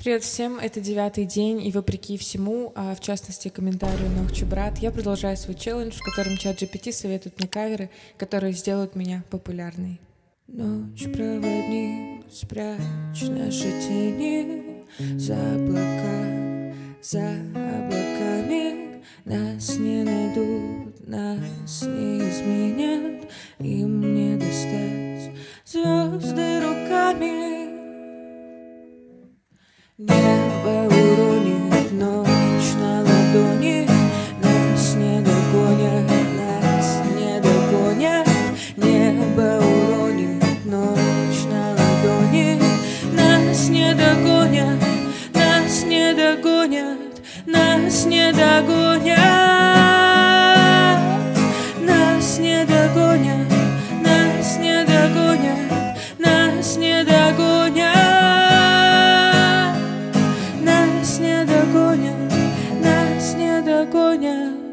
Привет всем, это 9-й день, и вопреки всему, в частности комментарию Нохчу Брат, я продолжаю свой челлендж, в котором ChatGPT советует мне каверы, которые сделают меня популярной. Ночь, проводник, спрячь наши тени за облаками. Нас не найдут, нас не изменят, им не достать звезды руками. Небо уронит ночь на ладони, нас не догонят, нас не догонят. Небо уронит ночь на ладони, нас не догонят, нас не догонят, нас не догонят, нас не догонят, нас не догонят, нас не догонят. Нас не догонят, нас не догонят.